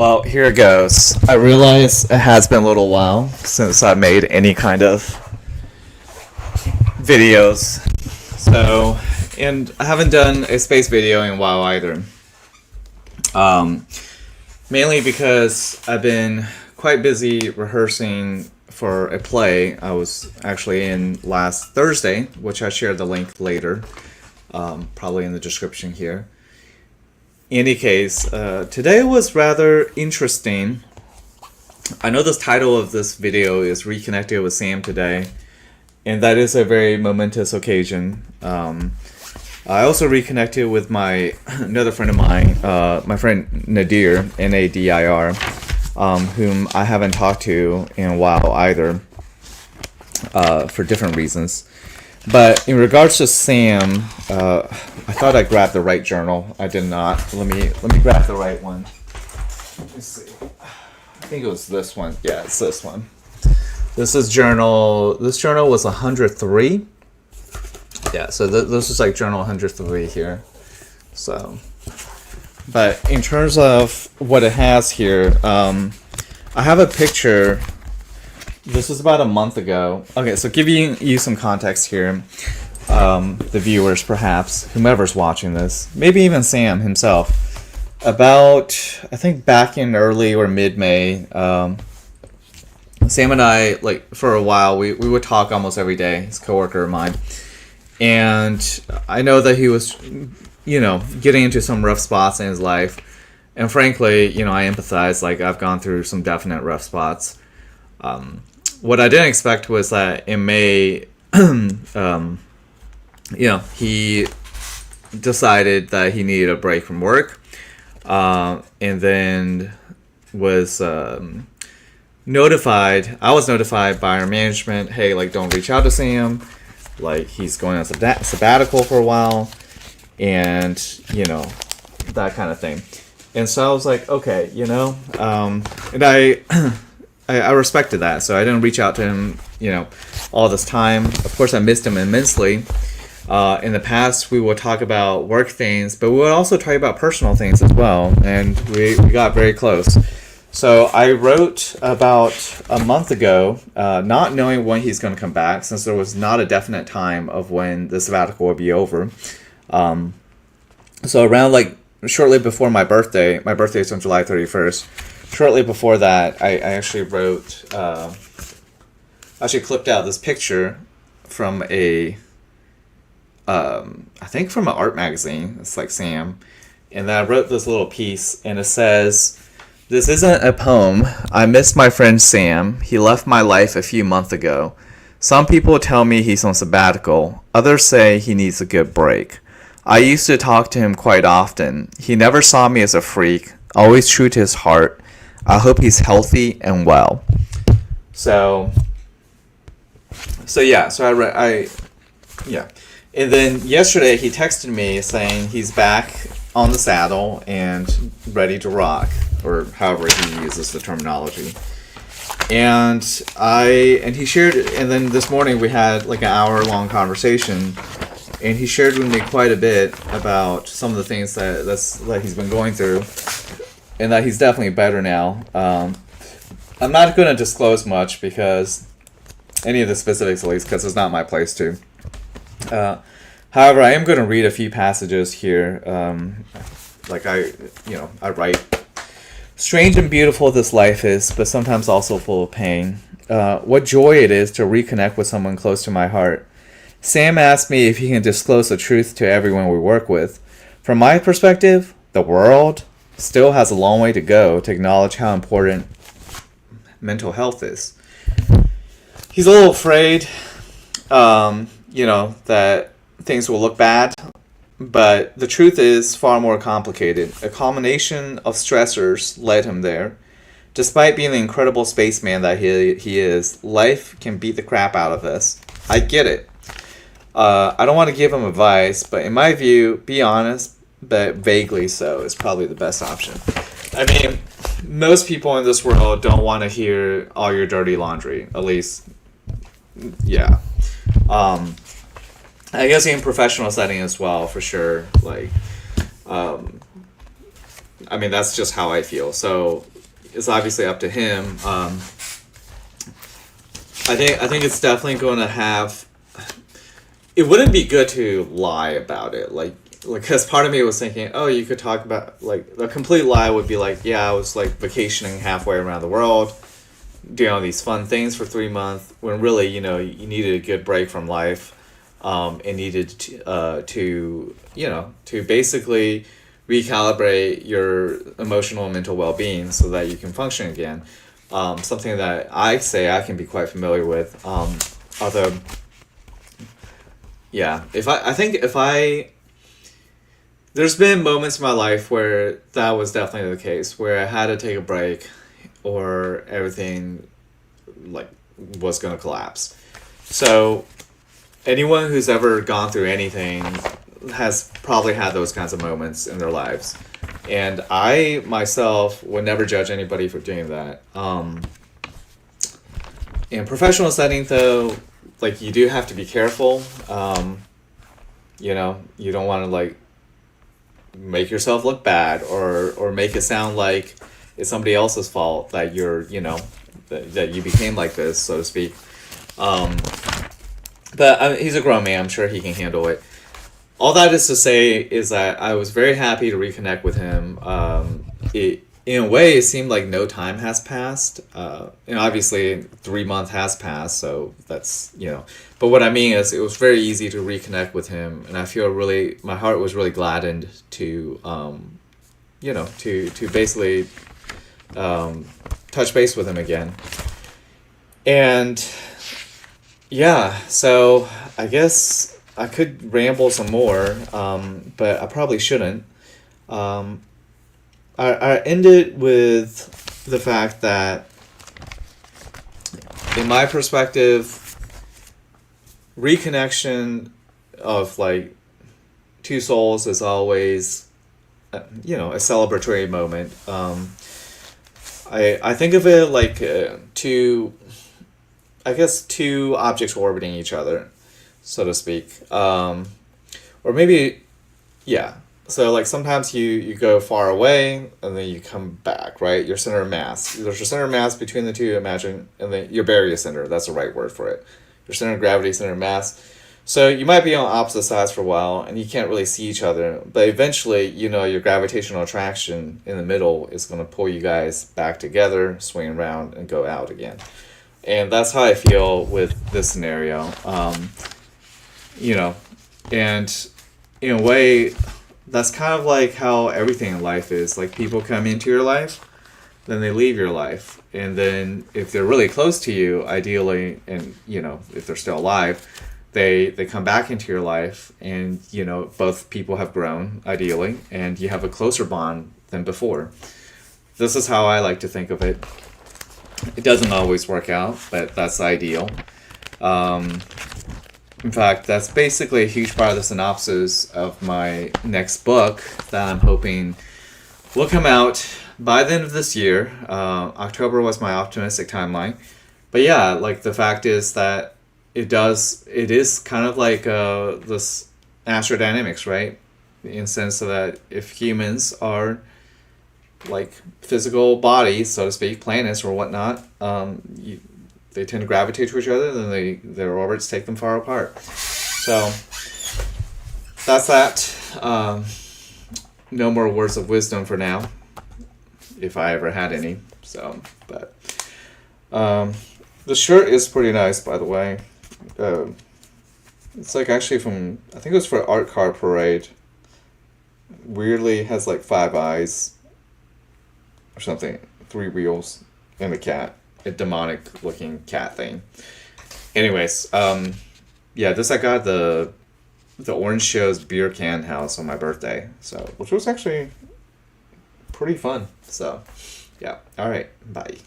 Well, here it goes. I realize it has been a little while since I made any kind of videos. So, and I haven't done a space video in a while either. Mainly because I've been quite busy rehearsing for a play I was actually in last Thursday, which I shared the link later, probably in the description here. In any case, today was rather interesting. I know the title of this video is Reconnected with Sam today, and that is a very momentous occasion. I also reconnected with another friend of mine, my friend Nadir, Nadir, whom I haven't talked to in a while either, for different reasons. But in regards to Sam, I thought I grabbed the right journal. I did not. Let me grab the right one. Let's see. I think it was this one. Yeah, it's this one. This journal was 103. Yeah, so this is like journal 103 here. So, but in terms of what it has here, I have a picture. This was about a month ago. Okay, so giving you some context here, the viewers perhaps, whomever's watching this, maybe even Sam himself. About, I think back in early or mid-May, Sam and I, like, for a while, we would talk almost every day, his coworker of mine. And I know that he was, getting into some rough spots in his life. And frankly, I empathize. Like, I've gone through some definite rough spots. What I didn't expect was that in May, he decided that he needed a break from work. And then was notified. I was notified by our management, hey, like, don't reach out to Sam. Like, he's going on sabbatical for a while. And, that kind of thing. And so I was like, okay, and I respected that, so I didn't reach out to him, all this time. Of course, I missed him immensely. In the past, we would talk about work things, but we would also talk about personal things as well, and we got very close. So I wrote about a month ago, not knowing when he's going to come back, since there was not a definite time of when the sabbatical would be over. So around, like, shortly before my birthday is on July 31st, shortly before that, I actually wrote, clipped out this picture from I think from an art magazine. It's like Sam. And then I wrote this little piece, and it says, "This isn't a poem. I miss my friend Sam. He left my life a few months ago. Some people tell me he's on sabbatical. Others say he needs a good break. I used to talk to him quite often. He never saw me as a freak, always true to his heart. I hope he's healthy and well." So yeah. And then yesterday he texted me saying he's back on the saddle and ready to rock, or however he uses the terminology. And he shared, and then this morning we had like an hour-long conversation, and he shared with me quite a bit about some of the things that he's been going through, and that he's definitely better now. I'm not going to disclose much because any of the specifics, at least, because it's not my place to. However, I am going to read a few passages here. I write, "Strange and beautiful this life is, but sometimes also full of pain. What joy it is to reconnect with someone close to my heart. Sam asked me if he can disclose the truth to everyone we work with. From my perspective, the world still has a long way to go to acknowledge how important mental health is." He's a little afraid, that things will look bad, but the truth is far more complicated. A combination of stressors led him there. Despite being the incredible spaceman that he is, life can beat the crap out of us. I get it. I don't want to give him advice, but in my view, be honest, but vaguely so, is probably the best option. I mean, most people in this world don't want to hear all your dirty laundry. At least, yeah. I guess in professional setting as well, for sure. Like, I mean, that's just how I feel. So it's obviously up to him. I think it's definitely going to have. It wouldn't be good to lie about it, like because part of me was thinking, oh, you could talk about like a complete lie would be like, yeah, I was like vacationing halfway around the world, doing all these fun things for 3 months, when really, you needed a good break from life, and needed to basically recalibrate your emotional and mental well-being so that you can function again. Something that I say I can be quite familiar with. Although, yeah, I think if I there's been moments in my life where that was definitely the case, where I had to take a break, or everything like was going to collapse. So anyone who's ever gone through anything has probably had those kinds of moments in their lives. And I myself would never judge anybody for doing that. In professional setting, though, like you do have to be careful. You don't want to like make yourself look bad, or make it sound like it's somebody else's fault that you're that you became like this, so to speak. But he's a grown man. I'm sure he can handle it. All that is to say is that I was very happy to reconnect with him. In a way, it seemed like no time has passed. And obviously, 3 months has passed, so that's. But what I mean is, it was very easy to reconnect with him, and I feel my heart was really gladdened to, to basically touch base with him again. And yeah, so I guess I could ramble some more, but I probably shouldn't. I ended with the fact that, in my perspective, reconnection of like two souls is always, a celebratory moment. I think of it like two objects orbiting each other, so to speak. Or maybe, yeah. So like sometimes you go far away and then you come back, right? Your center of mass. There's your center of mass between the two, imagine, and then your barycenter, that's the right word for it. Your center of gravity, center of mass. So you might be on opposite sides for a while and you can't really see each other, but eventually, your gravitational attraction in the middle is going to pull you guys back together, swing around, and go out again. And that's how I feel with this scenario. And in a way, that's kind of like how everything in life is. Like, people come into your life, then they leave your life. And then if they're really close to you, ideally, and, if they're still alive, they come back into your life, and, both people have grown, ideally, and you have a closer bond than before. This is how I like to think of it. It doesn't always work out, but that's ideal. In fact, that's basically a huge part of the synopsis of my next book that I'm hoping will come out by the end of this year. October was my optimistic timeline. But yeah, like the fact is that it is kind of like this astrodynamics, right? In the sense that if humans are like physical bodies, so to speak, planets or whatnot, they tend to gravitate to each other, then their orbits take them far apart. So that's that. No more words of wisdom for now, if I ever had any. So, but the shirt is pretty nice, by the way. It's like actually from, I think it was for Art Car Parade. Weirdly, it has like 5 eyes or something, 3 wheels, and a cat. A demonic looking cat thing. Anyways, yeah, this I got the Orange Show's beer can house on my birthday, so which was actually pretty fun. So yeah, all right, bye.